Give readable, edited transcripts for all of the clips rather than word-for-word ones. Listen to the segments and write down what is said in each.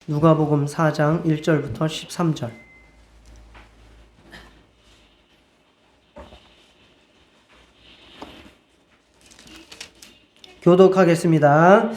누가복음 4장 1절부터 13절. 교독하겠습니다.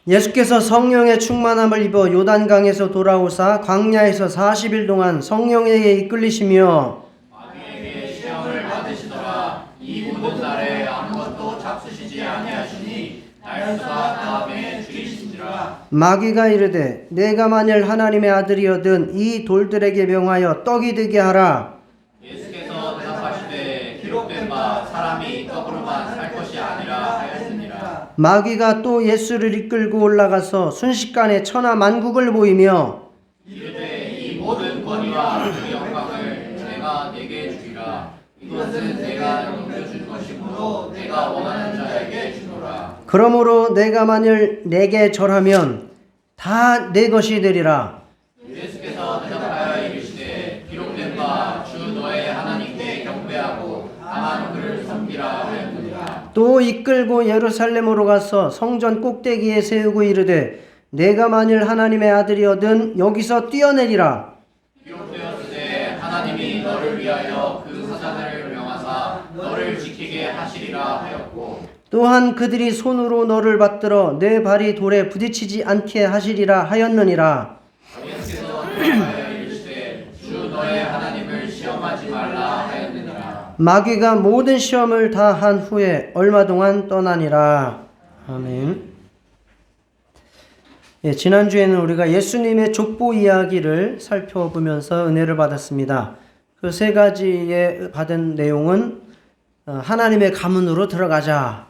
예수께서 성령의 충만함을 입어 요단강에서 돌아오사 광야에서 40일 동안 성령에게 이끌리시며 마귀에게 시험을 받으시더라. 이 모든 날에 아무것도 잡수시지 아니하시니 날수가 다음에 줄이신지라. 마귀가 이르되 내가 만일 하나님의 아들이거든 이 돌들에게 명하여 떡이 되게 하라. 예수께서 대답하시되 기록된 바 사람이 떡으로만 살 것이 아니라 하였느니라. 마귀가 또 예수를 이끌고 올라가서 순식간에 천하 만국을 보이며 이르되 이 모든 권위와 그 영광을 내가 네게 주리라. 이것은 내가 넘겨준 것이므로 내가 원하는 자에게 주노라. 그러므로 내가 만일 내게 절하면 다 내 것이 되리라. 예수께서 대답하여 이르시되 기록된 바 주 너의 하나님께 경배하고 다만 그를 섬기라 하였느니라. 또 이끌고 예루살렘으로 가서 성전 꼭대기에 세우고 이르되 내가 만일 하나님의 아들이거든 여기서 뛰어내리라. 기록되었으되 하나님이 너를 위하여 그 사자들을 명하사 너를 지키게 하시리라 하였고 또한 그들이 손으로 너를 받들어 내 발이 돌에 부딪히지 않게 하시리라 하였느니라. 예수께서 대답하여 이르시되 주 너의 하나님을 시험하지 말라 하였느니라. 마귀가 모든 시험을 다 한 후에 얼마 동안 떠나니라. 아멘. 지난주에는 우리가 예수님의 족보 이야기를 살펴보면서 은혜를 받았습니다. 그 세 가지에 받은 내용은 하나님의 가문으로 들어가자.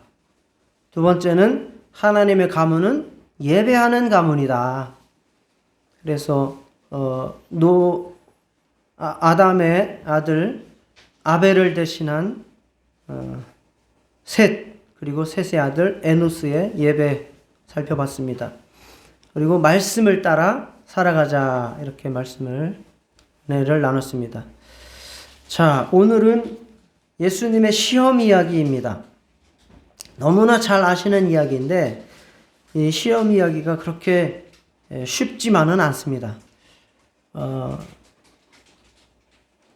두 번째는 하나님의 가문은 예배하는 가문이다. 그래서 아담의 아들 아벨을 대신한 셋, 그리고 셋의 아들 에노스의 예배 살펴봤습니다. 그리고 말씀을 따라 살아가자, 이렇게 말씀을 은혜를 나눴습니다. 자, 오늘은 예수님의 시험 이야기입니다. 너무나 잘 아시는 이야기인데 이 시험 이야기가 그렇게 쉽지만은 않습니다.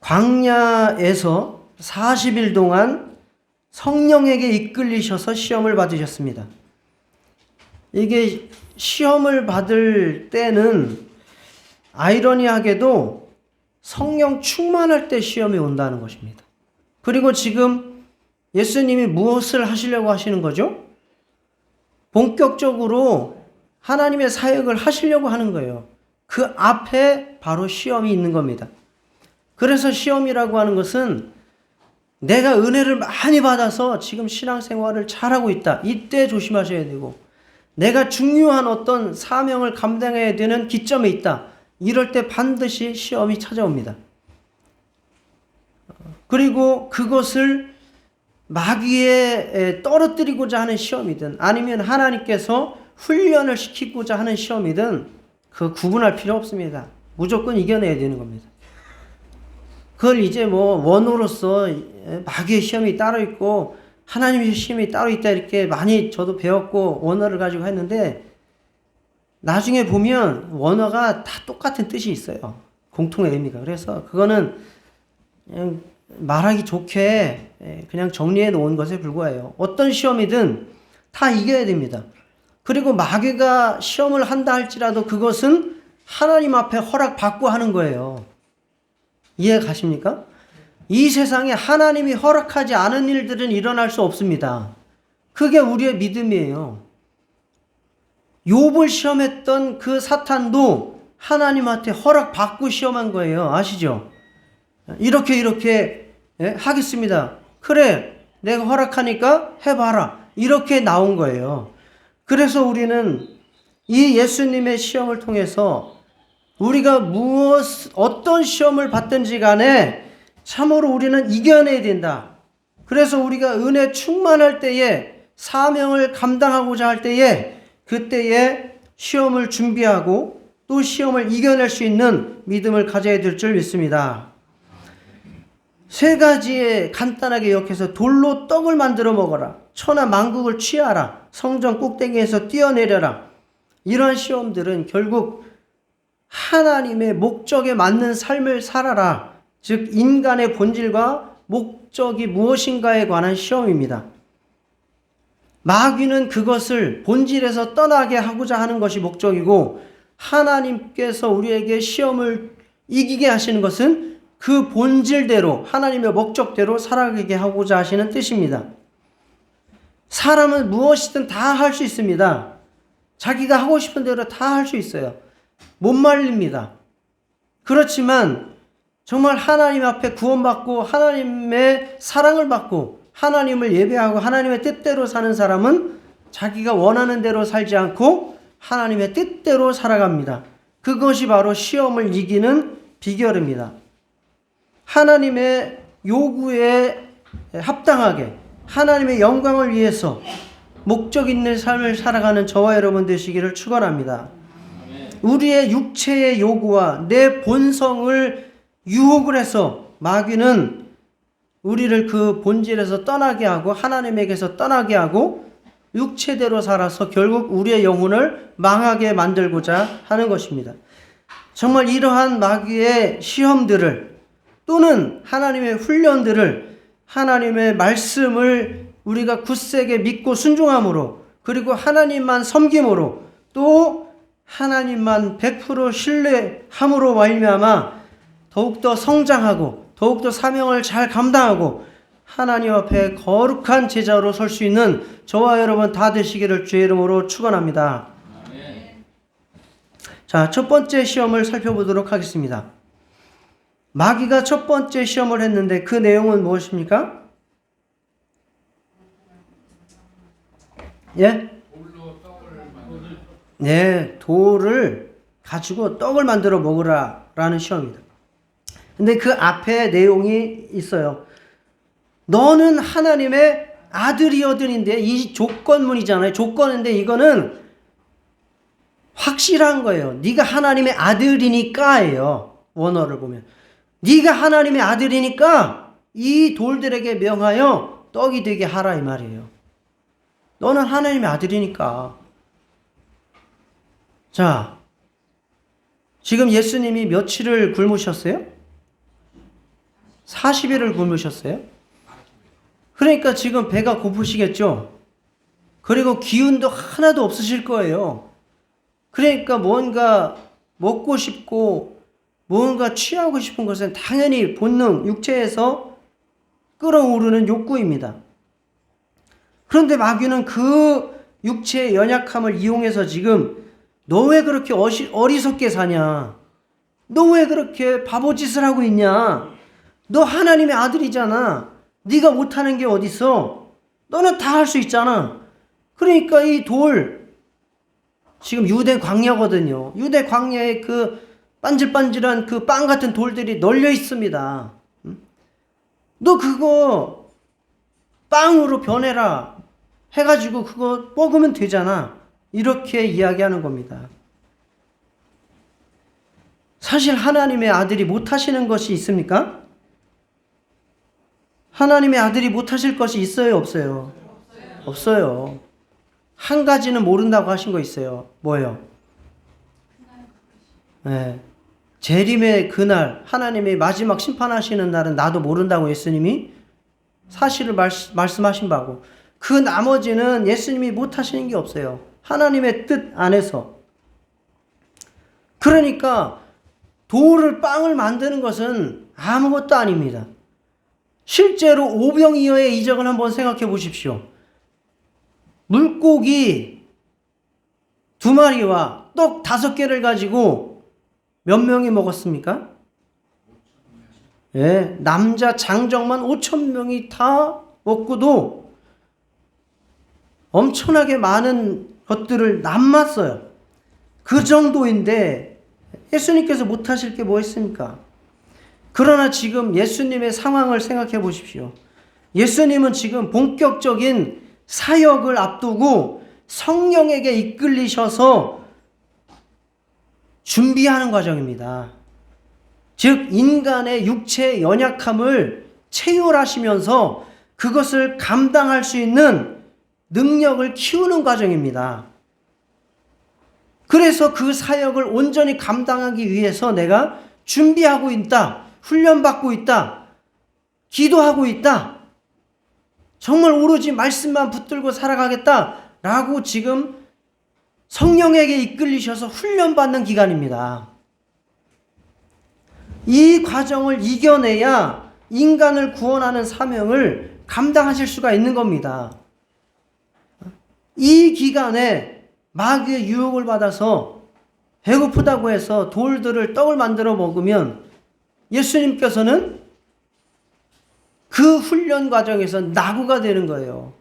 광야에서 40일 동안 성령에게 이끌리셔서 시험을 받으셨습니다. 이게 시험을 받을 때는 아이러니하게도 성령 충만할 때 시험이 온다는 것입니다. 그리고 지금 예수님이 무엇을 하시려고 하시는 거죠? 본격적으로 하나님의 사역을 하시려고 하는 거예요. 그 앞에 바로 시험이 있는 겁니다. 그래서 시험이라고 하는 것은 내가 은혜를 많이 받아서 지금 신앙생활을 잘하고 있다. 이때 조심하셔야 되고, 내가 중요한 어떤 사명을 감당해야 되는 기점에 있다. 이럴 때 반드시 시험이 찾아옵니다. 그리고 그것을 마귀에 떨어뜨리고자 하는 시험이든 아니면 하나님께서 훈련을 시키고자 하는 시험이든 그 구분할 필요 없습니다. 무조건 이겨내야 되는 겁니다. 그걸 이제 원어로서 마귀의 시험이 따로 있고 하나님의 시험이 따로 있다, 이렇게 많이 저도 배웠고 원어를 가지고 했는데, 나중에 보면 원어가 다 똑같은 뜻이 있어요. 공통의 의미가. 그래서 그거는 그냥 말하기 좋게 그냥 정리해 놓은 것에 불과해요. 어떤 시험이든 다 이겨야 됩니다. 그리고 마귀가 시험을 한다 할지라도 그것은 하나님 앞에 허락받고 하는 거예요. 이해 가십니까? 이 세상에 하나님이 허락하지 않은 일들은 일어날 수 없습니다. 그게 우리의 믿음이에요. 욥을 시험했던 그 사탄도 하나님한테 허락받고 시험한 거예요. 아시죠? 이렇게 하겠습니다. 그래, 내가 허락하니까 해봐라. 이렇게 나온 거예요. 그래서 우리는 이 예수님의 시험을 통해서 우리가 어떤 시험을 받든지 간에 참으로 우리는 이겨내야 된다. 그래서 우리가 은혜 충만할 때에, 사명을 감당하고자 할 때에, 그때에 시험을 준비하고 또 시험을 이겨낼 수 있는 믿음을 가져야 될 줄 믿습니다. 세 가지에 간단하게 요약해서 돌로 떡을 만들어 먹어라, 천하 만국을 취하라, 성전 꼭대기에서 뛰어내려라. 이러한 시험들은 결국 하나님의 목적에 맞는 삶을 살아라. 즉 인간의 본질과 목적이 무엇인가에 관한 시험입니다. 마귀는 그것을 본질에서 떠나게 하고자 하는 것이 목적이고, 하나님께서 우리에게 시험을 이기게 하시는 것은 그 본질대로 하나님의 목적대로 살아가게 하고자 하시는 뜻입니다. 사람은 무엇이든 다 할 수 있습니다. 자기가 하고 싶은 대로 다 할 수 있어요. 못 말립니다. 그렇지만 정말 하나님 앞에 구원받고 하나님의 사랑을 받고 하나님을 예배하고 하나님의 뜻대로 사는 사람은 자기가 원하는 대로 살지 않고 하나님의 뜻대로 살아갑니다. 그것이 바로 시험을 이기는 비결입니다. 하나님의 요구에 합당하게 하나님의 영광을 위해서 목적 있는 삶을 살아가는 저와 여러분 되시기를 축원합니다. 우리의 육체의 요구와 내 본성을 유혹을 해서 마귀는 우리를 그 본질에서 떠나게 하고 하나님에게서 떠나게 하고 육체대로 살아서 결국 우리의 영혼을 망하게 만들고자 하는 것입니다. 정말 이러한 마귀의 시험들을 또는 하나님의 훈련들을 하나님의 말씀을 우리가 굳세게 믿고 순종함으로, 그리고 하나님만 섬김으로, 또 하나님만 100% 신뢰함으로 말미암아 더욱더 성장하고 더욱더 사명을 잘 감당하고 하나님 앞에 거룩한 제자로 설 수 있는 저와 여러분 다 되시기를 주의 이름으로 축원합니다. 자, 첫 번째 시험을 살펴보도록 하겠습니다. 마귀가 첫 번째 시험을 했는데 그 내용은 무엇입니까? 예? 네, 돌을 가지고 떡을 만들어 먹으라라는 시험입니다. 근데 그 앞에 내용이 있어요. 너는 하나님의 아들이여든인데, 이 조건문이잖아요. 조건인데 이거는 확실한 거예요. 네가 하나님의 아들이니까예요. 원어를 보면 네가 하나님의 아들이니까 이 돌들에게 명하여 떡이 되게 하라 이 말이에요. 너는 하나님의 아들이니까. 자, 지금 예수님이 며칠을 굶으셨어요? 40일을 굶으셨어요? 그러니까 지금 배가 고프시겠죠? 그리고 기운도 하나도 없으실 거예요. 그러니까 뭔가 먹고 싶고 뭔가 취하고 싶은 것은 당연히 본능, 육체에서 끌어오르는 욕구입니다. 그런데 마귀는 그 육체의 연약함을 이용해서 지금 너 왜 그렇게 어리석게 사냐? 너 왜 그렇게 바보짓을 하고 있냐? 너 하나님의 아들이잖아. 네가 못하는 게 어딨어? 너는 다 할 수 있잖아. 그러니까 이 돌, 지금 유대 광야거든요. 유대 광야에 그 반질반질한 그 빵 같은 돌들이 널려 있습니다. 너 그거 빵으로 변해라 해가지고 그거 먹으면 되잖아. 이렇게 이야기하는 겁니다. 사실 하나님의 아들이 못하시는 것이 있습니까? 하나님의 아들이 못하실 것이 있어요, 없어요? 없어요. 한 가지는 모른다고 하신 거 있어요. 뭐예요? 네. 재림의 그날, 하나님의 마지막 심판하시는 날은 나도 모른다고 예수님이 사실을 말씀하신 바고, 그 나머지는 예수님이 못하시는 게 없어요. 하나님의 뜻 안에서. 그러니까 돌을 빵을 만드는 것은 아무것도 아닙니다. 실제로 오병이어의 이적을 한번 생각해 보십시오. 물고기 2마리와 떡 5개를 가지고 몇 명이 먹었습니까? 예, 남자 장정만 5,000명이 다 먹고도 엄청나게 많은 것들을 남았어요. 그 정도인데 예수님께서 못하실 게 뭐 있습니까? 그러나 지금 예수님의 상황을 생각해 보십시오. 예수님은 지금 본격적인 사역을 앞두고 성령에게 이끌리셔서 준비하는 과정입니다. 즉 인간의 육체의 연약함을 체휼하시면서 그것을 감당할 수 있는 능력을 키우는 과정입니다. 그래서 그 사역을 온전히 감당하기 위해서 내가 준비하고 있다. 훈련받고 있다. 기도하고 있다. 정말 오로지 말씀만 붙들고 살아가겠다. 라고 지금 성령에게 이끌리셔서 훈련받는 기간입니다. 이 과정을 이겨내야 인간을 구원하는 사명을 감당하실 수가 있는 겁니다. 이 기간에 마귀의 유혹을 받아서 배고프다고 해서 돌들을 떡을 만들어 먹으면 예수님께서는 그 훈련 과정에서 나구가 되는 거예요.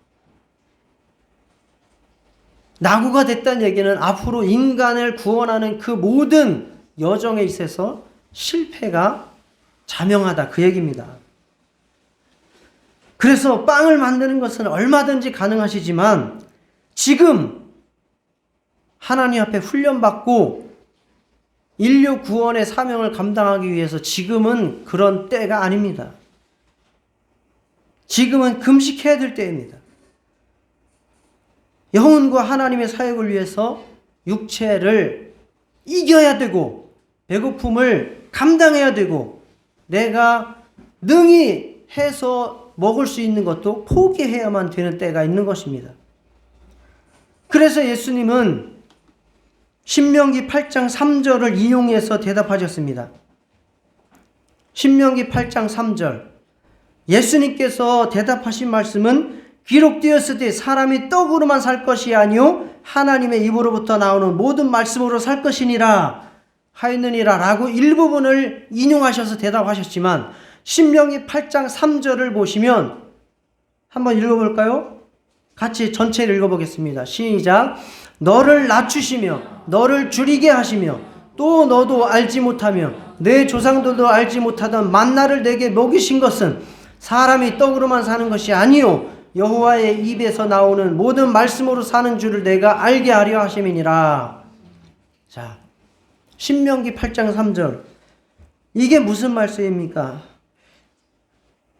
나구가 됐다는 얘기는 앞으로 인간을 구원하는 그 모든 여정에 있어서 실패가 자명하다, 그 얘기입니다. 그래서 빵을 만드는 것은 얼마든지 가능하시지만 지금 하나님 앞에 훈련받고 인류 구원의 사명을 감당하기 위해서 지금은 그런 때가 아닙니다. 지금은 금식해야 될 때입니다. 영혼과 하나님의 사역을 위해서 육체를 이겨야 되고 배고픔을 감당해야 되고 내가 능히 해서 먹을 수 있는 것도 포기해야만 되는 때가 있는 것입니다. 그래서 예수님은 신명기 8장 3절을 인용해서 대답하셨습니다. 신명기 8장 3절. 예수님께서 대답하신 말씀은 기록되었으되 사람이 떡으로만 살 것이 아니요 하나님의 입으로부터 나오는 모든 말씀으로 살 것이니라 하였느니라 라고 일부분을 인용하셔서 대답하셨지만 신명기 8장 3절을 보시면 한번 읽어볼까요? 같이 전체를 읽어보겠습니다. 시작. 너를 낮추시며 너를 줄이게 하시며 또 너도 알지 못하며 내 조상들도 알지 못하던 만나를 내게 먹이신 것은 사람이 떡으로만 사는 것이 아니요 여호와의 입에서 나오는 모든 말씀으로 사는 줄을 내가 알게 하려 하심이니라. 자, 신명기 8장 3절. 이게 무슨 말씀입니까?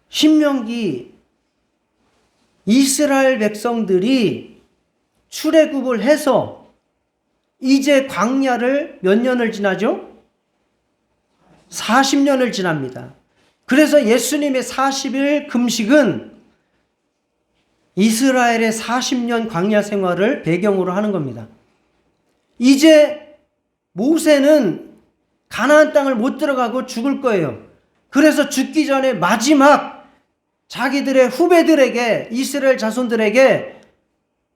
신명기 이스라엘 백성들이 출애굽을 해서 이제 광야를 몇 년을 지나죠? 40년을 지납니다. 그래서 예수님의 40일 금식은 이스라엘의 40년 광야 생활을 배경으로 하는 겁니다. 이제 모세는 가나안 땅을 못 들어가고 죽을 거예요. 그래서 죽기 전에 마지막 자기들의 후배들에게 이스라엘 자손들에게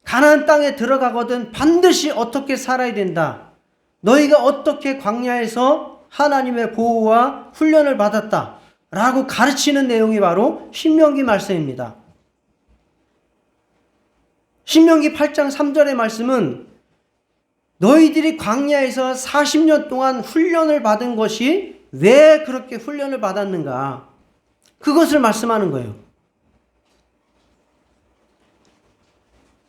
가나안 땅에 들어가거든 반드시 어떻게 살아야 된다. 너희가 어떻게 광야에서 하나님의 보호와 훈련을 받았다. 라고 가르치는 내용이 바로 신명기 말씀입니다. 신명기 8장 3절의 말씀은 너희들이 광야에서 40년 동안 훈련을 받은 것이 왜 그렇게 훈련을 받았는가? 그것을 말씀하는 거예요.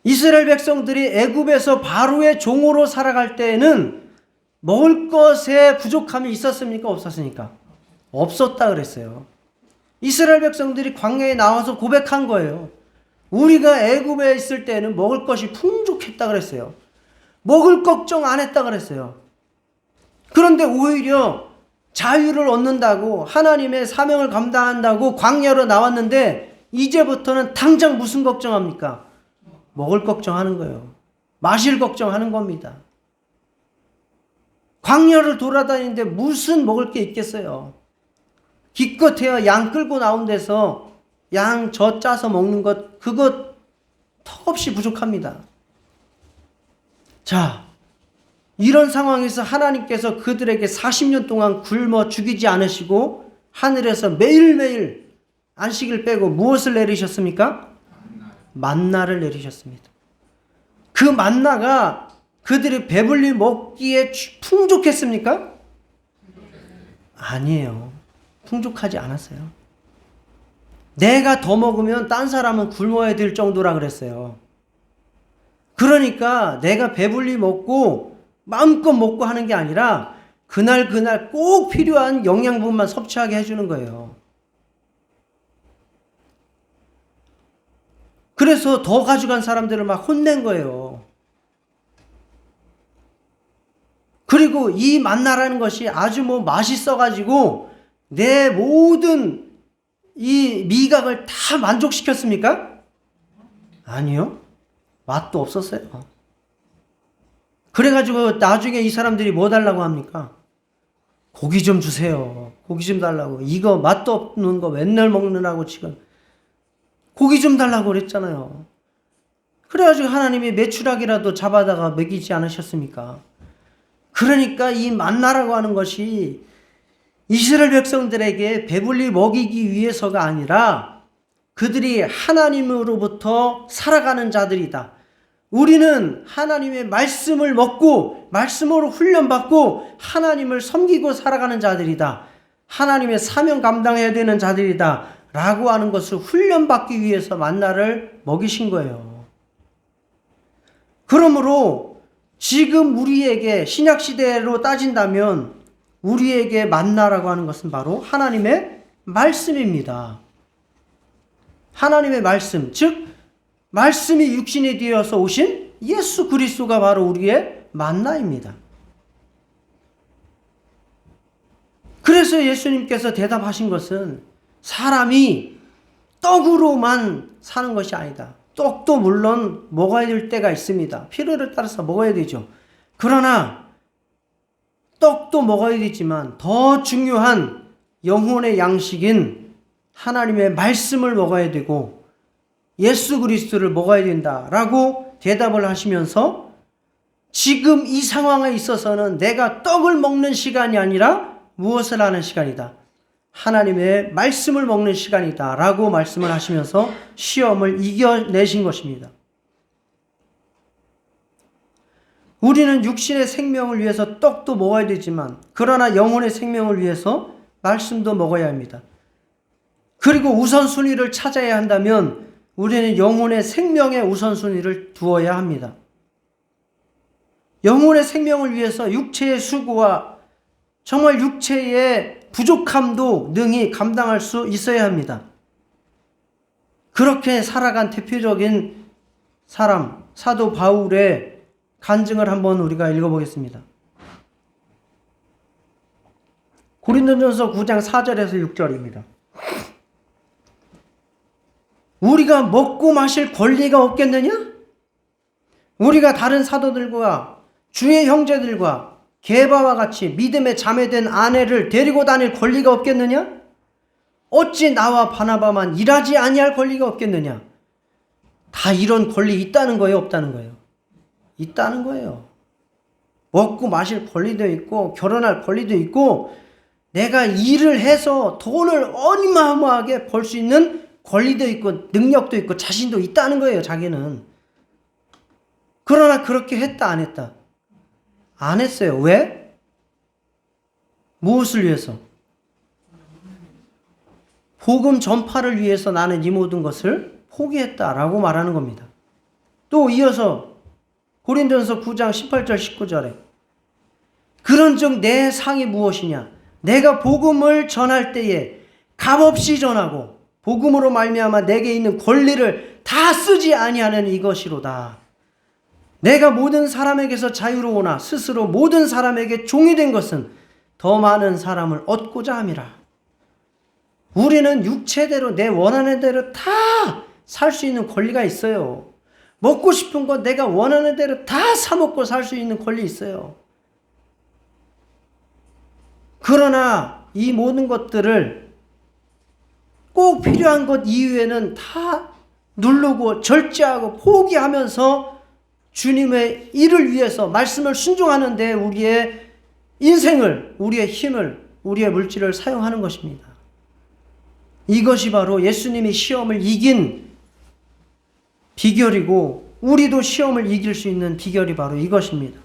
이스라엘 백성들이 애굽에서 바로의 종으로 살아갈 때에는 먹을 것에 부족함이 있었습니까? 없었습니까? 없었다 그랬어요. 이스라엘 백성들이 광야에 나와서 고백한 거예요. 우리가 애굽에 있을 때는 먹을 것이 풍족했다 그랬어요. 먹을 걱정 안 했다 그랬어요. 그런데 오히려 자유를 얻는다고 하나님의 사명을 감당한다고 광야로 나왔는데 이제부터는 당장 무슨 걱정합니까? 먹을 걱정하는 거예요. 마실 걱정하는 겁니다. 광야를 돌아다니는데 무슨 먹을 게 있겠어요? 기껏해야 양 끌고 나온 데서 양 젖 짜서 먹는 것, 그것 턱없이 부족합니다. 자, 이런 상황에서 하나님께서 그들에게 40년 동안 굶어 죽이지 않으시고 하늘에서 매일매일 안식일 빼고 무엇을 내리셨습니까? 만나를 내리셨습니다. 그 만나가 그들이 배불리 먹기에 풍족했습니까? 아니에요. 풍족하지 않았어요. 내가 더 먹으면 딴 사람은 굶어야 될 정도라 그랬어요. 그러니까 내가 배불리 먹고 마음껏 먹고 하는 게 아니라 그날 꼭 필요한 영양분만 섭취하게 해주는 거예요. 그래서 더 가져간 사람들을 막 혼낸 거예요. 그리고 이 만나라는 것이 아주 맛있어가지고 내 모든 이 미각을 다 만족시켰습니까? 아니요. 맛도 없었어요. 그래가지고 나중에 이 사람들이 뭐 달라고 합니까? 고기 좀 주세요. 고기 좀 달라고. 이거 맛도 없는 거 맨날 먹느라고 지금 고기 좀 달라고 그랬잖아요. 그래가지고 하나님이 메추라기라도 잡아다가 먹이지 않으셨습니까? 그러니까 이 만나라고 하는 것이 이스라엘 백성들에게 배불리 먹이기 위해서가 아니라 그들이 하나님으로부터 살아가는 자들이다. 우리는 하나님의 말씀을 먹고 말씀으로 훈련받고 하나님을 섬기고 살아가는 자들이다. 하나님의 사명 감당해야 되는 자들이다. 라고 하는 것을 훈련받기 위해서 만나를 먹이신 거예요. 그러므로 지금 우리에게 신약시대로 따진다면 우리에게 만나라고 하는 것은 바로 하나님의 말씀입니다. 하나님의 말씀, 즉 말씀이 육신이 되어서 오신 예수 그리스도가 바로 우리의 만나입니다. 그래서 예수님께서 대답하신 것은 사람이 떡으로만 사는 것이 아니다. 떡도 물론 먹어야 될 때가 있습니다. 필요를 따라서 먹어야 되죠. 그러나 떡도 먹어야 되지만 더 중요한 영혼의 양식인 하나님의 말씀을 먹어야 되고 예수 그리스도를 먹어야 된다라고 대답을 하시면서 지금 이 상황에 있어서는 내가 떡을 먹는 시간이 아니라 무엇을 하는 시간이다. 하나님의 말씀을 먹는 시간이다 라고 말씀을 하시면서 시험을 이겨내신 것입니다. 우리는 육신의 생명을 위해서 떡도 먹어야 되지만 그러나 영혼의 생명을 위해서 말씀도 먹어야 합니다. 그리고 우선순위를 찾아야 한다면 우리는 영혼의 생명에 우선순위를 두어야 합니다. 영혼의 생명을 위해서 육체의 수고와 정말 육체의 부족함도 능히 감당할 수 있어야 합니다. 그렇게 살아간 대표적인 사람, 사도 바울의 간증을 한번 우리가 읽어보겠습니다. 고린도전서 9장 4절에서 6절입니다. 우리가 먹고 마실 권리가 없겠느냐? 우리가 다른 사도들과 주의 형제들과 게바와 같이 믿음에 자매된 아내를 데리고 다닐 권리가 없겠느냐? 어찌 나와 바나바만 일하지 아니할 권리가 없겠느냐? 다 이런 권리 있다는 거예요, 없다는 거예요? 있다는 거예요. 먹고 마실 권리도 있고 결혼할 권리도 있고 내가 일을 해서 돈을 어마어마하게 벌 수 있는 권리도 있고 능력도 있고 자신도 있다는 거예요, 자기는. 그러나 그렇게 했다 안 했다? 안 했어요. 왜? 무엇을 위해서? 복음 전파를 위해서 나는 이 모든 것을 포기했다라고 말하는 겁니다. 또 이어서 고린도전서 9장 18절 19절에 그런즉 내 상이 무엇이냐? 내가 복음을 전할 때에 값없이 전하고 복음으로 말미암아 내게 있는 권리를 다 쓰지 아니하는 이것이로다. 내가 모든 사람에게서 자유로우나 스스로 모든 사람에게 종이 된 것은 더 많은 사람을 얻고자 함이라. 우리는 육체대로 내 원하는 대로 다 살 수 있는 권리가 있어요. 먹고 싶은 거 내가 원하는 대로 다 사 먹고 살 수 있는 권리 있어요. 그러나 이 모든 것들을 꼭 필요한 것 이외에는 다 누르고 절제하고 포기하면서 주님의 일을 위해서 말씀을 순종하는데 우리의 인생을, 우리의 힘을, 우리의 물질을 사용하는 것입니다. 이것이 바로 예수님이 시험을 이긴 비결이고 우리도 시험을 이길 수 있는 비결이 바로 이것입니다.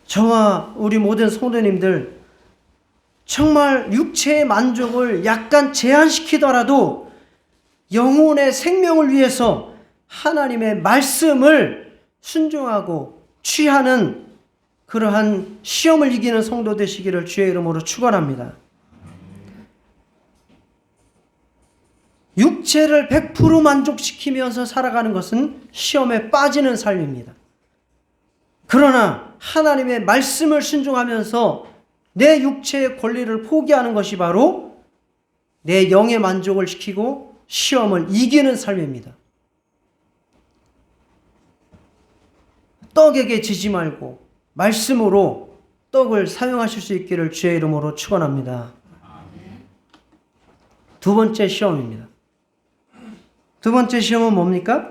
저와 우리 모든 성도님들 정말 육체의 만족을 약간 제한시키더라도 영혼의 생명을 위해서 하나님의 말씀을 순종하고 취하는 그러한 시험을 이기는 성도 되시기를 주의 이름으로 축원합니다. 육체를 100% 만족시키면서 살아가는 것은 시험에 빠지는 삶입니다. 그러나 하나님의 말씀을 순종하면서 내 육체의 권리를 포기하는 것이 바로 내 영의 만족을 시키고 시험을 이기는 삶입니다. 떡에게 지지 말고 말씀으로 떡을 사용하실 수 있기를 주의 이름으로 축원합니다. 두 번째 시험입니다. 두 번째 시험은 뭡니까?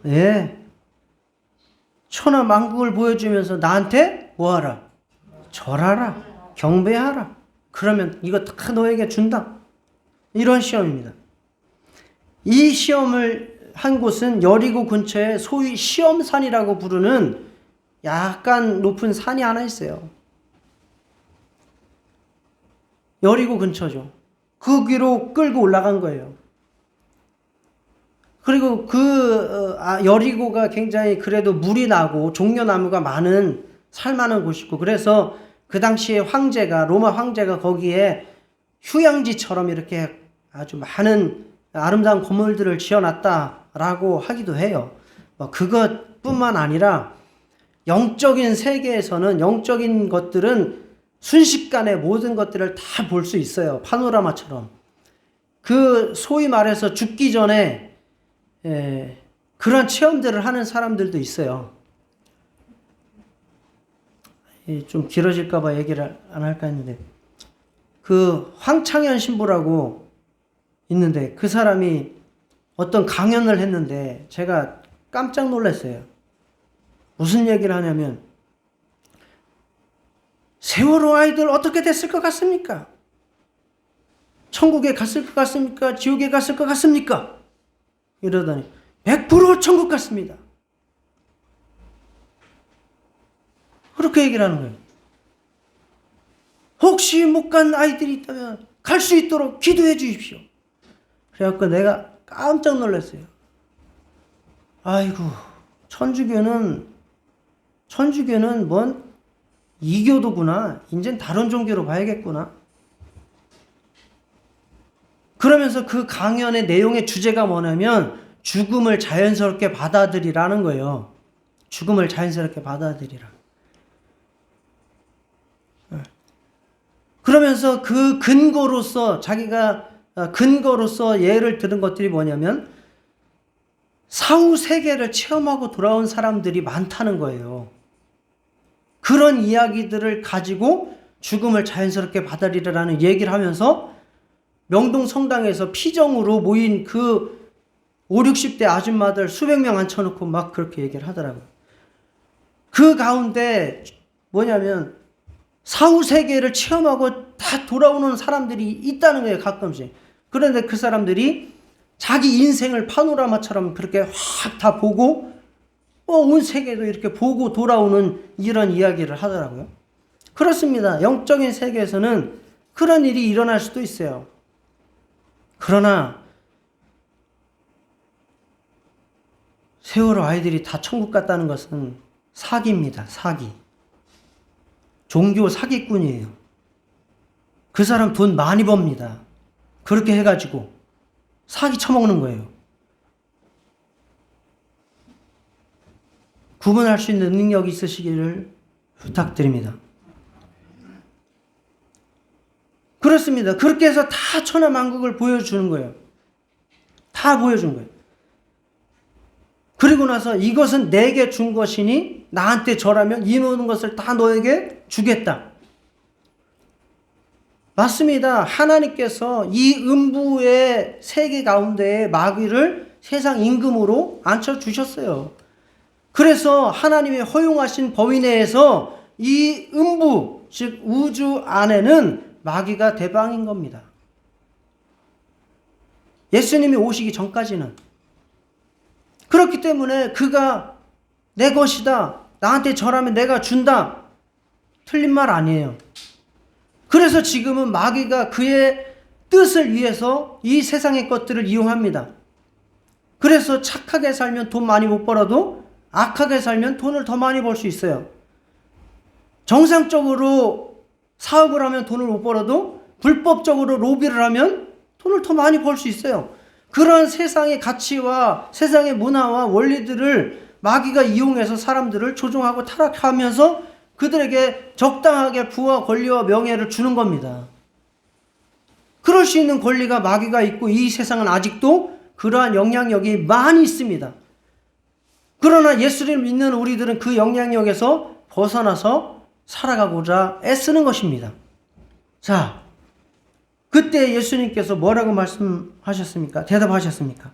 예. 천하만국을 보여주면서 나한테 뭐하라? 절하라. 경배하라. 그러면 이거 다 너에게 준다. 이런 시험입니다. 이 시험을 한 곳은 여리고 근처에 소위 시험산이라고 부르는 약간 높은 산이 하나 있어요. 여리고 근처죠. 거기로 끌고 올라간 거예요. 그리고 여리고가 굉장히 그래도 물이 나고 종려나무가 많은 살만한 곳이고, 그래서 그 당시에 로마 황제가 거기에 휴양지처럼 이렇게 아주 많은 아름다운 건물들을 지어놨다라고 하기도 해요. 그것뿐만 아니라 영적인 세계에서는 영적인 것들은 순식간에 모든 것들을 다 볼 수 있어요. 파노라마처럼. 소위 말해서 죽기 전에 그런 체험들을 하는 사람들도 있어요. 좀 길어질까봐 얘기를 안 할까 했는데, 황창현 신부라고 있는데 그 사람이 어떤 강연을 했는데 제가 깜짝 놀랐어요. 무슨 얘기를 하냐면, 세월호 아이들 어떻게 됐을 것 같습니까? 천국에 갔을 것 같습니까? 지옥에 갔을 것 같습니까? 이러더니 100% 천국 같습니다. 그렇게 얘기를 하는 거예요. 혹시 못 간 아이들이 있다면 갈 수 있도록 기도해 주십시오. 그래갖고 내가 깜짝 놀랐어요. 아이고, 천주교는 뭔 이교도구나. 이젠 다른 종교로 봐야겠구나. 그러면서 그 강연의 내용의 주제가 뭐냐면 죽음을 자연스럽게 받아들이라는 거예요. 죽음을 자연스럽게 받아들이라. 그러면서 그 자기가 근거로서 예를 들은 것들이 뭐냐면 사후 세계를 체험하고 돌아온 사람들이 많다는 거예요. 그런 이야기들을 가지고 죽음을 자연스럽게 받아들이라는 얘기를 하면서 명동 성당에서 피정으로 모인 5, 60대 아줌마들 수백 명 앉혀놓고 막 그렇게 얘기를 하더라고요. 그 가운데 뭐냐면 사후 세계를 체험하고 다 돌아오는 사람들이 있다는 거예요, 가끔씩. 그런데 그 사람들이 자기 인생을 파노라마처럼 그렇게 확 다 보고 온 세계도 이렇게 보고 돌아오는 이런 이야기를 하더라고요. 그렇습니다. 영적인 세계에서는 그런 일이 일어날 수도 있어요. 그러나 세월호 아이들이 다 천국 갔다는 것은 사기입니다. 사기. 종교 사기꾼이에요. 그 사람 돈 많이 법니다. 그렇게 해가지고 사기 쳐먹는 거예요. 구분할 수 있는 능력이 있으시기를 부탁드립니다. 그렇습니다. 그렇게 해서 다 천하만국을 보여주는 거예요. 다 보여준 거예요. 그리고 나서 이것은 내게 준 것이니 나한테 절하면 이 모든 것을 다 너에게 주겠다. 맞습니다. 하나님께서 이 음부의 세계 가운데에 마귀를 세상 임금으로 앉혀주셨어요. 그래서 하나님이 허용하신 범위 내에서 이 음부, 즉 우주 안에는 마귀가 대방인 겁니다. 예수님이 오시기 전까지는. 그렇기 때문에 그가 내 것이다, 나한테 절하면 내가 준다, 틀린 말 아니에요. 그래서 지금은 마귀가 그의 뜻을 위해서 이 세상의 것들을 이용합니다. 그래서 착하게 살면 돈 많이 못 벌어도 악하게 살면 돈을 더 많이 벌 수 있어요. 정상적으로 사업을 하면 돈을 못 벌어도 불법적으로 로비를 하면 돈을 더 많이 벌 수 있어요. 그런 세상의 가치와 세상의 문화와 원리들을 마귀가 이용해서 사람들을 조종하고 타락하면서 그들에게 적당하게 부와 권리와 명예를 주는 겁니다. 그럴 수 있는 권리가 마귀가 있고 이 세상은 아직도 그러한 영향력이 많이 있습니다. 그러나 예수를 믿는 우리들은 그 영향력에서 벗어나서 살아가고자 애쓰는 것입니다. 자, 그때 예수님께서 뭐라고 말씀하셨습니까? 대답하셨습니까?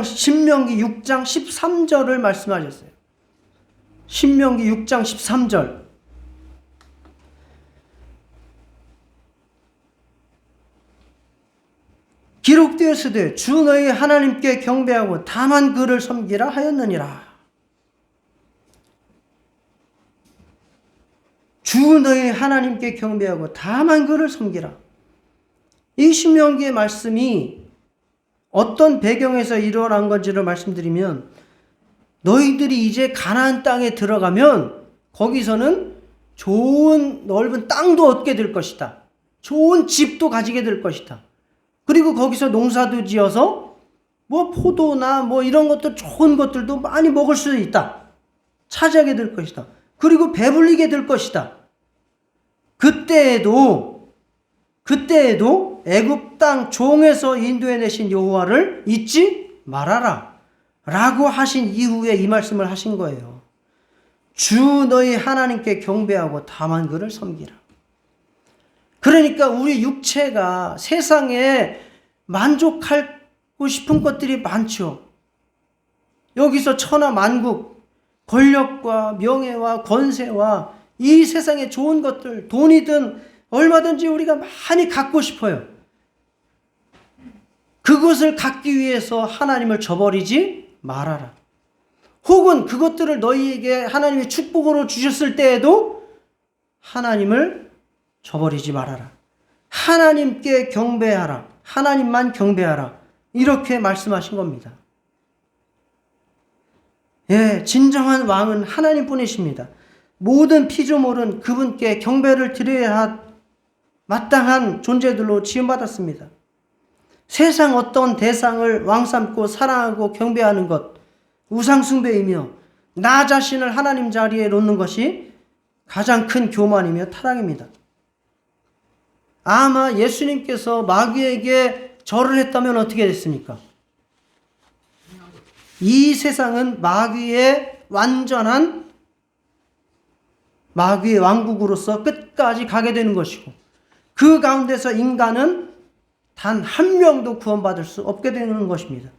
신명기 6장 13절을 말씀하셨어요. 신명기 6장 13절. 기록되었으되 주 너희 하나님께 경배하고 다만 그를 섬기라 하였느니라. 주 너희 하나님께 경배하고 다만 그를 섬기라. 이 신명기의 말씀이 어떤 배경에서 일어난 건지를 말씀드리면, 너희들이 이제 가나안 땅에 들어가면 거기서는 좋은 넓은 땅도 얻게 될 것이다. 좋은 집도 가지게 될 것이다. 그리고 거기서 농사도 지어서 뭐 포도나 뭐 이런 것들, 좋은 것들도 많이 먹을 수 있다. 차지하게 될 것이다. 그리고 배불리게 될 것이다. 그때에도 애굽 땅 종에서 인도해내신 여호와를 잊지 말아라 라고 하신 이후에 이 말씀을 하신 거예요. 주 너희 하나님께 경배하고 다만 그를 섬기라. 그러니까 우리 육체가 세상에 만족하고 싶은 것들이 많죠. 여기서 천하 만국, 권력과 명예와 권세와 이 세상의 좋은 것들, 돈이든 얼마든지 우리가 많이 갖고 싶어요. 그것을 갖기 위해서 하나님을 저버리지 말아라. 혹은 그것들을 너희에게 하나님의 축복으로 주셨을 때에도 하나님을 저버리지 말아라. 하나님께 경배하라. 하나님만 경배하라. 이렇게 말씀하신 겁니다. 예, 진정한 왕은 하나님뿐이십니다. 모든 피조물은 그분께 경배를 드려야 마땅한 존재들로 지음받았습니다. 세상 어떤 대상을 왕 삼고 사랑하고 경배하는 것, 우상숭배이며 나 자신을 하나님 자리에 놓는 것이 가장 큰 교만이며 타락입니다. 아마 예수님께서 마귀에게 절을 했다면 어떻게 됐습니까? 이 세상은 마귀의 왕국으로서 끝까지 가게 되는 것이고, 그 가운데서 인간은 단 한 명도 구원받을 수 없게 되는 것입니다.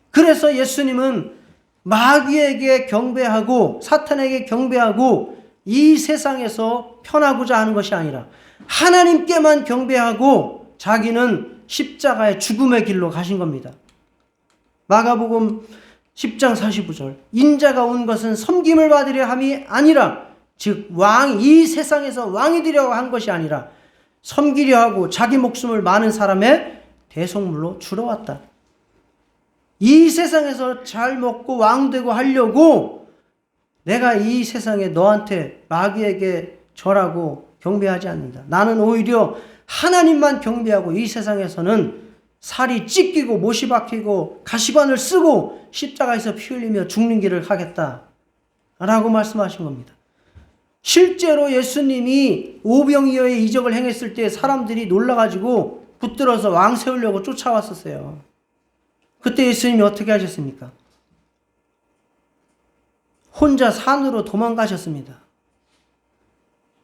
그래서 예수님은 마귀에게 경배하고 사탄에게 경배하고 이 세상에서 편하고자 하는 것이 아니라 하나님께만 경배하고 자기는 십자가의 죽음의 길로 가신 겁니다. 마가복음 10장 45절. 인자가 온 것은 섬김을 받으려 함이 아니라, 즉 이 세상에서 왕이 되려고 한 것이 아니라 섬기려 하고 자기 목숨을 많은 사람의 대속물로 주러 왔다. 이 세상에서 잘 먹고 왕 되고 하려고 내가 이 세상에 너한테 마귀에게 절하고 경배하지 않는다. 나는 오히려 하나님만 경배하고 이 세상에서는 살이 찢기고 못이 박히고 가시관을 쓰고 십자가에서 피 흘리며 죽는 길을 가겠다 라고 말씀하신 겁니다. 실제로 예수님이 오병이어의 이적을 행했을 때 사람들이 놀라가지고 붙들어서 왕 세우려고 쫓아왔었어요. 그때 예수님이 어떻게 하셨습니까? 혼자 산으로 도망가셨습니다.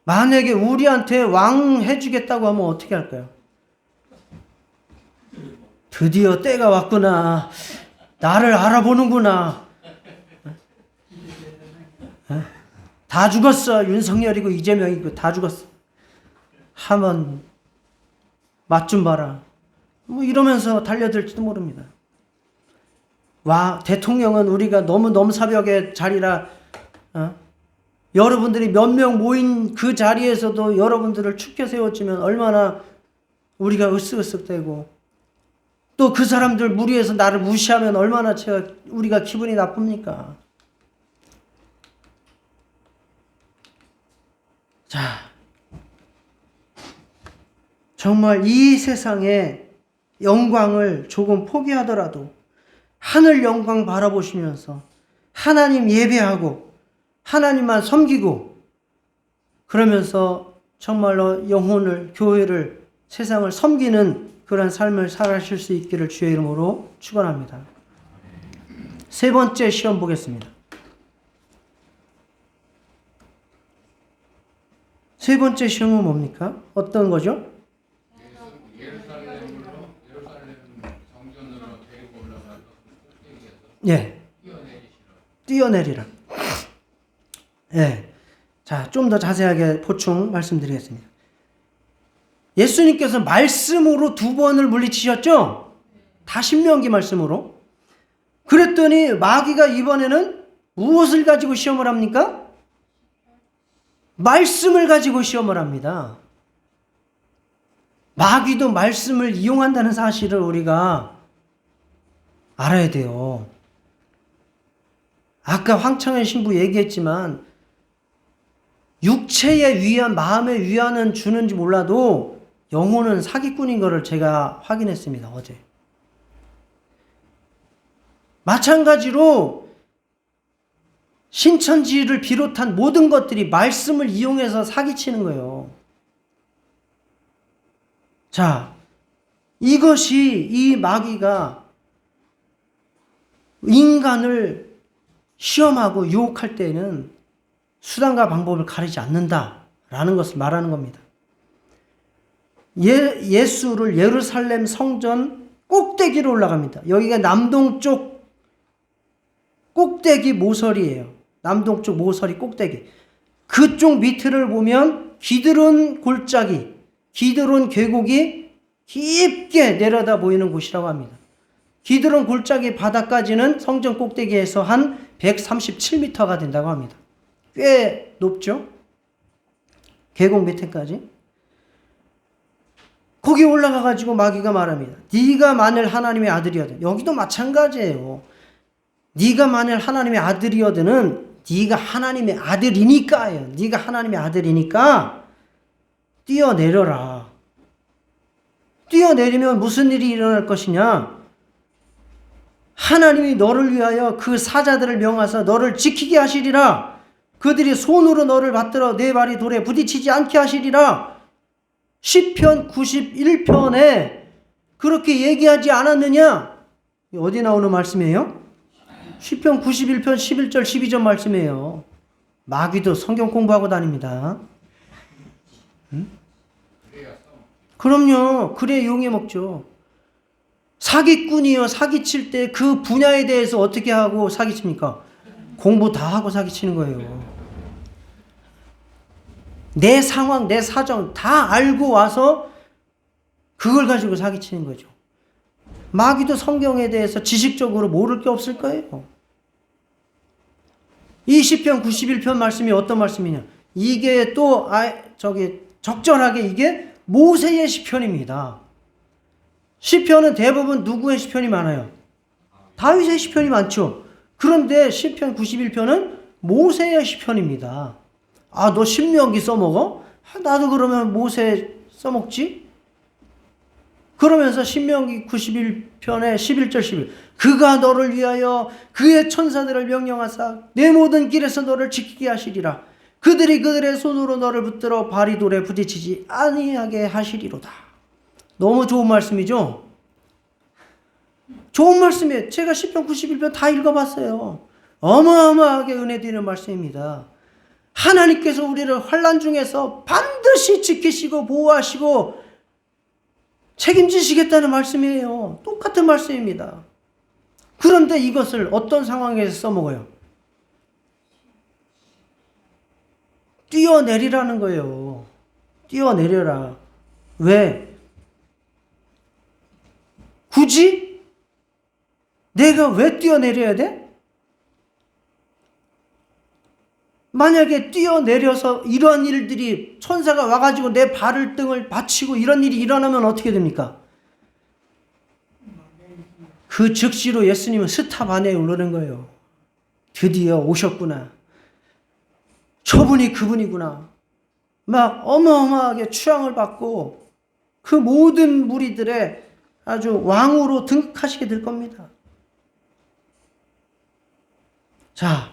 만약에 우리한테 왕 해주겠다고 하면 어떻게 할까요? 드디어 때가 왔구나. 나를 알아보는구나. 다 죽었어. 윤석열이고 이재명이고 다 죽었어. 하면 맛 좀 봐라. 뭐 이러면서 달려들지도 모릅니다. 대통령은 우리가 너무 넘사벽의 자리라, 여러분들이 몇 명 모인 그 자리에서도 여러분들을 축켜 세워주면 얼마나 우리가 으쓱으쓱대고, 또 그 사람들 무리해서 나를 무시하면 얼마나 우리가 기분이 나쁩니까? 자, 정말 이 세상의 영광을 조금 포기하더라도 하늘 영광 바라보시면서 하나님 예배하고 하나님만 섬기고 그러면서 정말로 영혼을, 교회를, 세상을 섬기는 그런 삶을 살아실 수 있기를 주의 이름으로 축원합니다. 세 번째 시험 보겠습니다. 세 번째 시험은 뭡니까? 어떤 거죠? 예루살렘 성전으로 데리고 올라가서 예. 뛰어내리라. 예. 자, 좀 더 자세하게 보충 말씀드리겠습니다. 예수님께서 말씀으로 2번을 물리치셨죠? 다 신명기 말씀으로. 그랬더니 마귀가 이번에는 무엇을 가지고 시험을 합니까? 말씀을 가지고 시험을 합니다. 마귀도 말씀을 이용한다는 사실을 우리가 알아야 돼요. 아까 황창현 신부 얘기했지만 육체의 위안, 마음의 위안은 주는지 몰라도 영혼은 사기꾼인 것을 제가 확인했습니다. 어제. 마찬가지로 신천지를 비롯한 모든 것들이 말씀을 이용해서 사기치는 거예요. 자, 이것이 이 마귀가 인간을 시험하고 유혹할 때에는 수단과 방법을 가리지 않는다라는 것을 말하는 겁니다. 예수를 예루살렘 성전 꼭대기로 올라갑니다. 여기가 남동쪽 꼭대기 모서리예요. 남동쪽 모서리 꼭대기. 그쪽 밑을 보면 기드론 골짜기, 기드론 계곡이 깊게 내려다 보이는 곳이라고 합니다. 기드론 골짜기 바닥까지는 성전 꼭대기에서 한 137m가 된다고 합니다. 꽤 높죠? 계곡 밑에까지. 거기 올라가가지고 마귀가 말합니다. 네가 만일 하나님의 아들이어든, 여기도 마찬가지예요. 네가 만일 하나님의 아들이어든은 네가 하나님의 아들이니까예요. 네가 하나님의 아들이니까 뛰어내려라. 뛰어내리면 무슨 일이 일어날 것이냐? 하나님이 너를 위하여 그 사자들을 명하사 너를 지키게 하시리라. 그들이 손으로 너를 받들어 내 발이 돌에 부딪히지 않게 하시리라. 시편 91편에 그렇게 얘기하지 않았느냐? 어디 나오는 말씀이에요? 시편 91편 11절 12절 말씀이에요. 마귀도 성경 공부하고 다닙니다. 응? 그럼요. 그래 용해 먹죠. 사기꾼이요. 사기칠 때 그 분야에 대해서 어떻게 하고 사기칩니까? 공부 다 하고 사기치는 거예요. 내 상황, 내 사정 다 알고 와서 그걸 가지고 사기치는 거죠. 마귀도 성경에 대해서 지식적으로 모를 게 없을 거예요. 이 시편 91편 말씀이 어떤 말씀이냐? 이게 또 적절하게 이게 모세의 시편입니다. 시편은 대부분 누구의 시편이 많아요? 다윗의 시편이 많죠. 그런데 시편 91편은 모세의 시편입니다. 아, 너 신명기 써먹어? 나도 그러면 모세 써먹지? 그러면서 신명기 91편의 11절 11 그가 너를 위하여 그의 천사들을 명령하사 내 모든 길에서 너를 지키게 하시리라. 그들이 그들의 손으로 너를 붙들어 발이 돌에 부딪히지 아니하게 하시리로다. 너무 좋은 말씀이죠? 좋은 말씀이에요. 제가 시편 91편 다 읽어봤어요. 어마어마하게 은혜 드리는 말씀입니다. 하나님께서 우리를 환난 중에서 반드시 지키시고 보호하시고 책임지시겠다는 말씀이에요. 똑같은 말씀입니다. 그런데 이것을 어떤 상황에서 써먹어요? 뛰어내리라는 거예요. 뛰어내려라. 왜? 굳이? 내가 왜 뛰어내려야 돼? 만약에 뛰어내려서 이러한 일들이 천사가 와가지고 내 발을 등을 받치고 이런 일이 일어나면 어떻게 됩니까? 그 즉시로 예수님은 스탑 안에 오르는 거예요. 드디어 오셨구나. 저분이 그분이구나. 막 어마어마하게 추앙을 받고 그 모든 무리들의 아주 왕으로 등극하시게 될 겁니다. 자,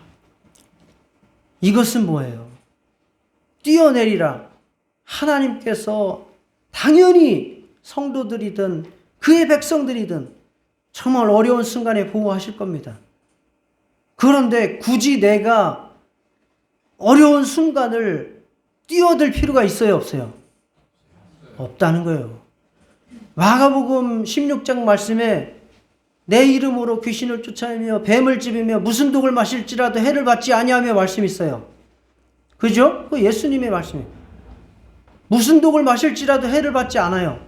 이것은 뭐예요? 뛰어내리라. 하나님께서 당연히 성도들이든 그의 백성들이든 정말 어려운 순간에 보호하실 겁니다. 그런데 굳이 내가 어려운 순간을 뛰어들 필요가 있어요, 없어요? 없다는 거예요. 마가복음 16장 말씀에 내 이름으로 귀신을 쫓아내며 뱀을 집이며 무슨 독을 마실지라도 해를 받지 아니하며 말씀이 있어요. 그죠? 그 예수님의 말씀이에요. 무슨 독을 마실지라도 해를 받지 않아요.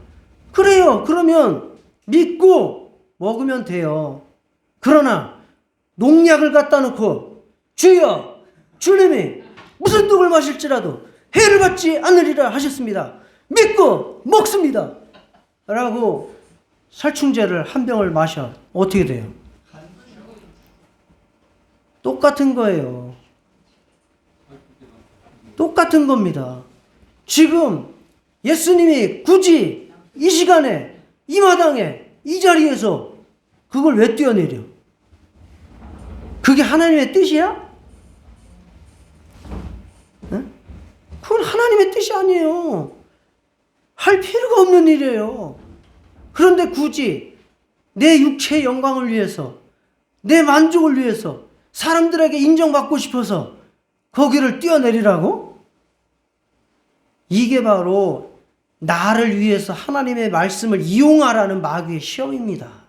그래요. 그러면 믿고 먹으면 돼요. 그러나 농약을 갖다 놓고 주여 주님이 무슨 독을 마실지라도 해를 받지 않으리라 하셨습니다. 믿고 먹습니다. 라고 살충제를 한 병을 마셔. 어떻게 돼요? 똑같은 거예요. 똑같은 겁니다. 지금 예수님이 굳이 이 시간에 이 마당에 이 자리에서 그걸 왜 뛰어내려? 그게 하나님의 뜻이야? 네? 그건 하나님의 뜻이 아니에요. 할 필요가 없는 일이에요. 그런데 굳이 내 육체의 영광을 위해서, 내 만족을 위해서, 사람들에게 인정받고 싶어서 거기를 뛰어내리라고? 이게 바로 나를 위해서 하나님의 말씀을 이용하라는 마귀의 시험입니다.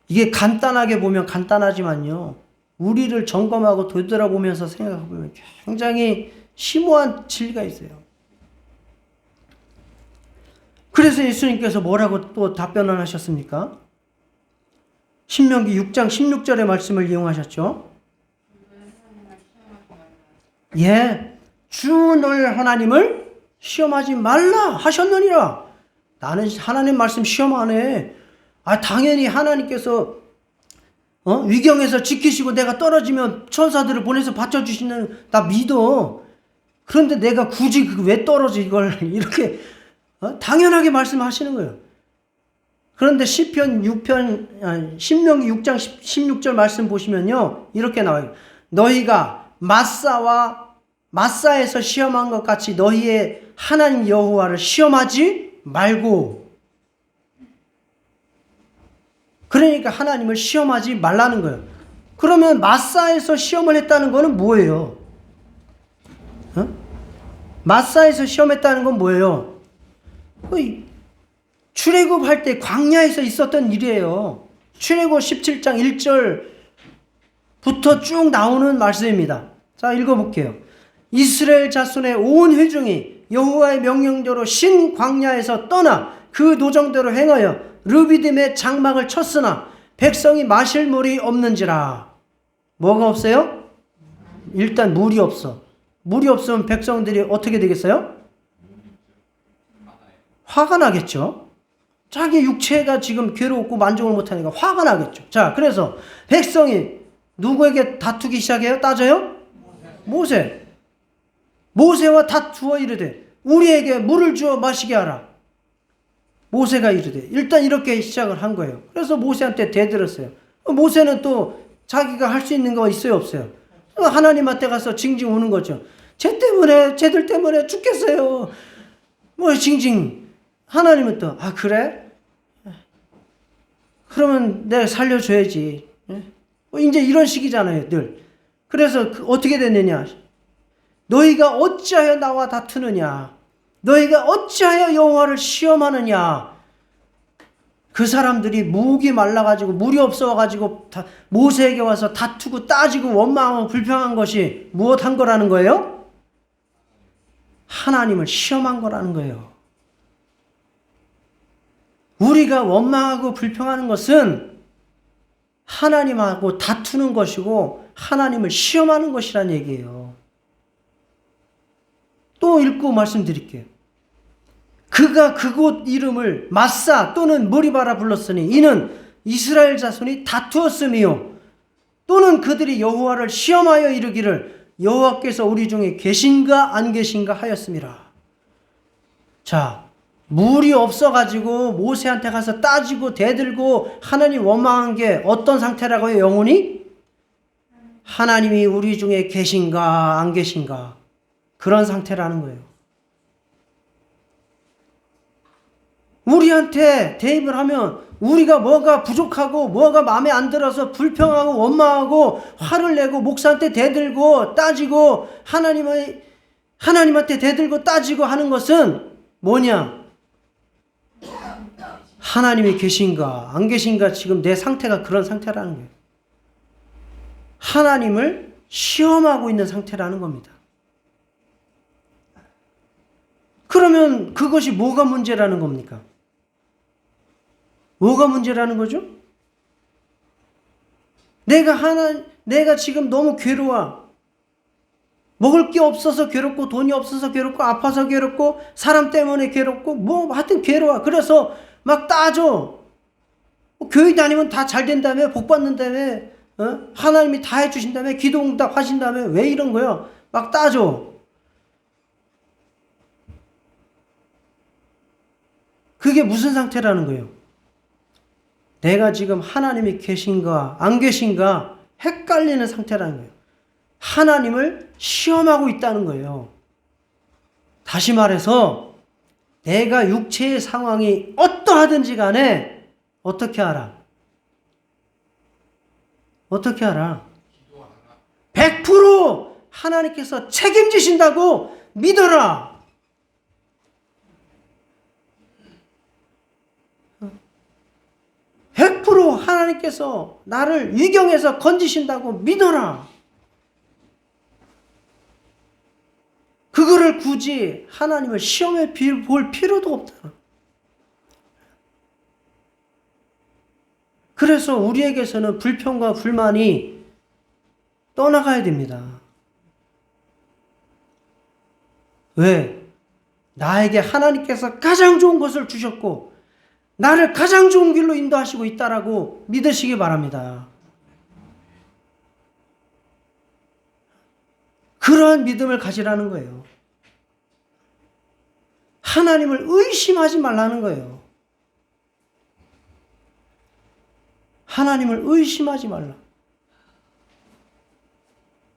이게 간단하게 보면 간단하지만요, 우리를 점검하고 되돌아보면서 생각해보면 굉장히 심오한 진리가 있어요. 그래서 예수님께서 뭐라고 또 답변을 하셨습니까? 신명기 6장 16절의 말씀을 이용하셨죠. 예, 주 너희 하나님을 시험하지 말라 하셨느니라. 나는 하나님 말씀 시험 안 해. 당연히 하나님께서 위경에서 지키시고 내가 떨어지면 천사들을 보내서 받쳐주시는 나 믿어. 그런데 내가 굳이 왜 떨어져 이걸 이렇게 당연하게 말씀하시는 거예요. 그런데 신명기 6장 16절 말씀 보시면요, 이렇게 나와요. 너희가 마사에서 시험한 것 같이 너희의 하나님 여호와를 시험하지 말고. 그러니까 하나님을 시험하지 말라는 거예요. 그러면 마사에서 시험을 했다는 거는 뭐예요? 마사에서 시험했다는 건 뭐예요? 출애굽할 때 광야에서 있었던 일이에요. 출애굽 17장 1절부터 쭉 나오는 말씀입니다. 자, 읽어볼게요. 이스라엘 자손의 온 회중이 여호와의 명령대로 신 광야에서 떠나 그 노정대로 행하여 르비딤의 장막을 쳤으나 백성이 마실 물이 없는지라. 뭐가 없어요? 일단 물이 없어. 물이 없으면 백성들이 어떻게 되겠어요? 화가 나겠죠. 자기 육체가 지금 괴롭고 만족을 못하니까 화가 나겠죠. 자, 그래서 백성이 누구에게 다투기 시작해요? 따져요? 모세와 다투어 이르되 우리에게 물을 주어 마시게 하라. 모세가 이르되, 일단 이렇게 시작을 한 거예요. 그래서 모세한테 대들었어요. 모세는 또 자기가 할 수 있는 거 있어요, 없어요? 하나님한테 가서 징징 우는 거죠. 쟤들 때문에 죽겠어요. 징징. 하나님은 또, 그래? 그러면 내가 살려줘야지. 이제 이런 식이잖아요, 늘. 그래서 어떻게 됐느냐? 너희가 어찌하여 나와 다투느냐? 너희가 어찌하여 여호와를 시험하느냐? 그 사람들이 목이 말라가지고 물이 없어가지고 모세에게 와서 다투고 따지고 원망하고 불평한 것이 무엇한 거라는 거예요? 하나님을 시험한 거라는 거예요. 우리가 원망하고 불평하는 것은 하나님하고 다투는 것이고 하나님을 시험하는 것이란 얘기예요. 또 읽고 말씀드릴게요. 그가 그곳 이름을 마사 또는 머리바라 불렀으니 이는 이스라엘 자손이 다투었음이요 또는 그들이 여호와를 시험하여 이르기를 여호와께서 우리 중에 계신가 안 계신가 하였음이라. 자, 물이 없어가지고 모세한테 가서 따지고 대들고 하나님 원망한 게 어떤 상태라고요? 영혼이? 하나님이 우리 중에 계신가 안 계신가 그런 상태라는 거예요. 우리한테 대입을 하면 우리가 뭐가 부족하고 뭐가 마음에 안 들어서 불평하고 원망하고 화를 내고 목사한테 대들고 따지고 하나님한테 대들고 따지고 하는 것은 뭐냐? 하나님이 계신가 안 계신가 지금 내 상태가 그런 상태라는 거예요. 하나님을 시험하고 있는 상태라는 겁니다. 그러면 그것이 뭐가 문제라는 겁니까? 뭐가 문제라는 거죠? 내가 지금 너무 괴로워. 먹을 게 없어서 괴롭고 돈이 없어서 괴롭고 아파서 괴롭고 사람 때문에 괴롭고 뭐 하여튼 괴로워. 그래서 막 따져. 교회 다니면 다 잘 된다며 복 받는다며 하나님이 다 해주신다며 기도 응답 하신다며 왜 이런 거야? 막 따져. 그게 무슨 상태라는 거예요? 내가 지금 하나님이 계신가 안 계신가 헷갈리는 상태라는 거예요. 하나님을 시험하고 있다는 거예요. 다시 말해서 내가 육체의 상황이 어떠하든지 간에 어떻게 알아? 어떻게 알아? 100% 하나님께서 책임지신다고 믿어라. 100% 하나님께서 나를 위경에서 건지신다고 믿어라. 그거를 굳이 하나님을 시험해 볼 필요도 없다. 그래서 우리에게서는 불평과 불만이 떠나가야 됩니다. 왜? 나에게 하나님께서 가장 좋은 것을 주셨고 나를 가장 좋은 길로 인도하시고 있다라고 믿으시기 바랍니다. 그러한 믿음을 가지라는 거예요. 하나님을 의심하지 말라는 거예요. 하나님을 의심하지 말라.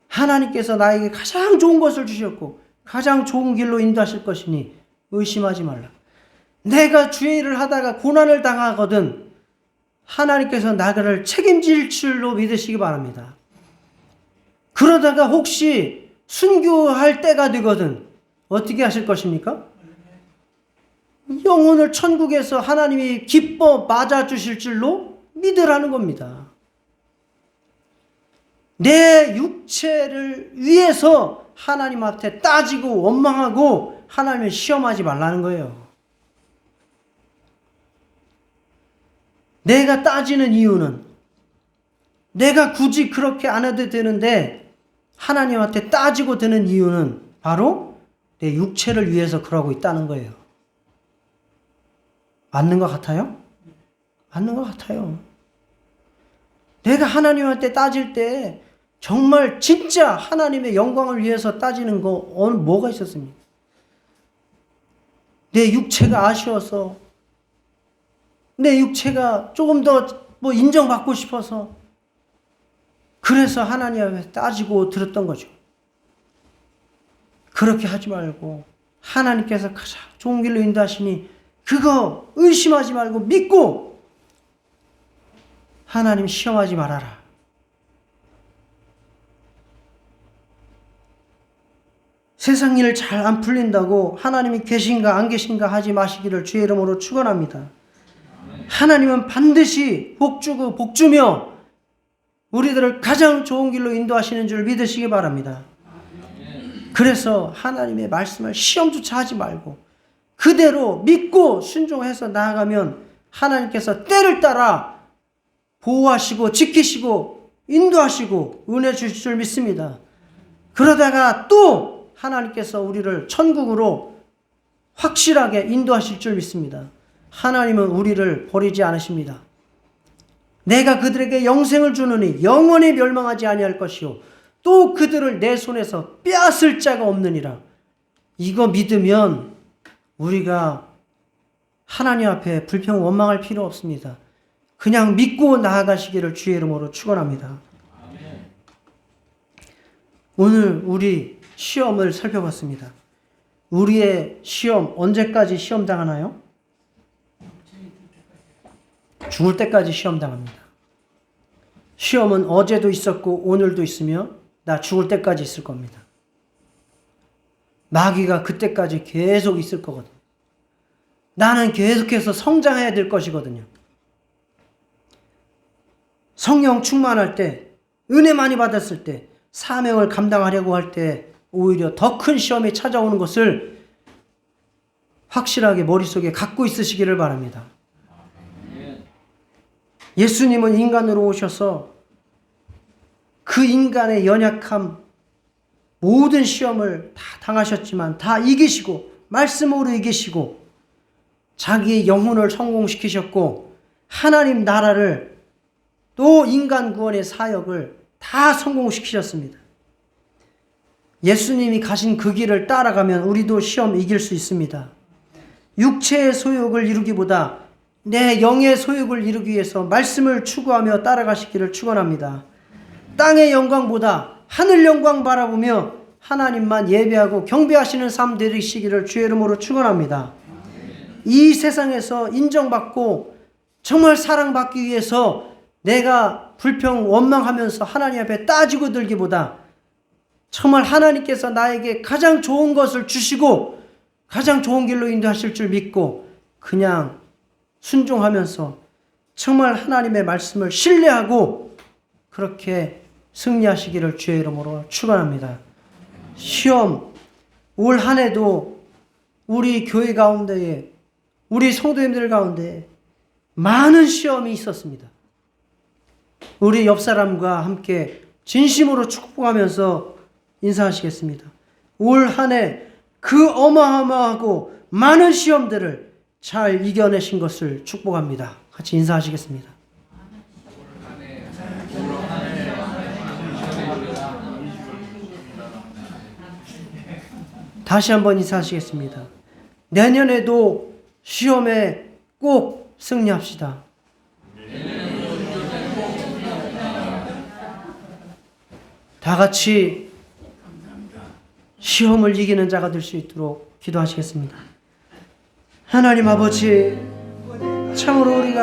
하나님께서 나에게 가장 좋은 것을 주셨고 가장 좋은 길로 인도하실 것이니 의심하지 말라. 내가 주의 일을 하다가 고난을 당하거든 하나님께서 나를 책임질 줄로 믿으시기 바랍니다. 그러다가 혹시 순교할 때가 되거든 어떻게 하실 것입니까? 영혼을 천국에서 하나님이 기뻐 맞아주실 줄로 믿으라는 겁니다. 내 육체를 위해서 하나님 앞에 따지고 원망하고 하나님을 시험하지 말라는 거예요. 내가 따지는 이유는 내가 굳이 그렇게 안 해도 되는데 하나님한테 따지고 드는 이유는 바로 내 육체를 위해서 그러고 있다는 거예요. 맞는 것 같아요? 맞는 것 같아요. 내가 하나님한테 따질 때 정말 진짜 하나님의 영광을 위해서 따지는 거 뭐가 있었습니까? 내 육체가 아쉬워서 내 육체가 조금 더 뭐 인정받고 싶어서 그래서 하나님 앞에 따지고 들었던 거죠. 그렇게 하지 말고 하나님께서 가장 좋은 길로 인도하시니 그거 의심하지 말고 믿고 하나님 시험하지 말아라. 세상 일 잘 안 풀린다고 하나님이 계신가 안 계신가 하지 마시기를 주의 이름으로 축원합니다. 하나님은 반드시 복주고 복주며 우리들을 가장 좋은 길로 인도하시는 줄 믿으시기 바랍니다. 그래서 하나님의 말씀을 시험조차 하지 말고 그대로 믿고 순종해서 나아가면 하나님께서 때를 따라 보호하시고 지키시고 인도하시고 은혜 주실 줄 믿습니다. 그러다가 또 하나님께서 우리를 천국으로 확실하게 인도하실 줄 믿습니다. 하나님은 우리를 버리지 않으십니다. 내가 그들에게 영생을 주느니 영원히 멸망하지 아니할 것이요 또 그들을 내 손에서 빼앗을 자가 없느니라. 이거 믿으면 우리가 하나님 앞에 불평 원망할 필요 없습니다. 그냥 믿고 나아가시기를 주의 이름으로 축원합니다. 오늘 우리 시험을 살펴봤습니다. 우리의 시험 언제까지 시험 당하나요? 죽을 때까지 시험 당합니다. 시험은 어제도 있었고 오늘도 있으며 나 죽을 때까지 있을 겁니다. 마귀가 그때까지 계속 있을 거거든요. 나는 계속해서 성장해야 될 것이거든요. 성령 충만할 때, 은혜 많이 받았을 때, 사명을 감당하려고 할 때 오히려 더 큰 시험이 찾아오는 것을 확실하게 머릿속에 갖고 있으시기를 바랍니다. 예수님은 인간으로 오셔서 그 인간의 연약함, 모든 시험을 다 당하셨지만 다 이기시고 말씀으로 이기시고 자기의 영혼을 성공시키셨고 하나님 나라를 또 인간 구원의 사역을 다 성공시키셨습니다. 예수님이 가신 그 길을 따라가면 우리도 시험 이길 수 있습니다. 육체의 소욕을 이루기보다 내 영의 소욕을 이루기 위해서 말씀을 추구하며 따라가시기를 축원합니다. 땅의 영광보다 하늘 영광 바라보며 하나님만 예배하고 경배하시는 삶 되시기를 주의 이름으로 축원합니다. 이 세상에서 인정받고 정말 사랑받기 위해서 내가 불평 원망하면서 하나님 앞에 따지고 들기보다 정말 하나님께서 나에게 가장 좋은 것을 주시고 가장 좋은 길로 인도하실 줄 믿고 그냥 순종하면서 정말 하나님의 말씀을 신뢰하고 그렇게 승리하시기를 주의 이름으로 축원합니다. 시험 올 한 해도 우리 교회 가운데에 우리 성도님들 가운데 많은 시험이 있었습니다. 우리 옆 사람과 함께 진심으로 축복하면서 인사하시겠습니다. 올 한 해 그 어마어마하고 많은 시험들을 잘 이겨내신 것을 축복합니다. 같이 인사하시겠습니다. 다시 한번 인사하시겠습니다. 내년에도 시험에 꼭 승리합시다. 다 같이 시험을 이기는 자가 될 수 있도록 기도하시겠습니다. 하나님 아버지, 참으로 우리가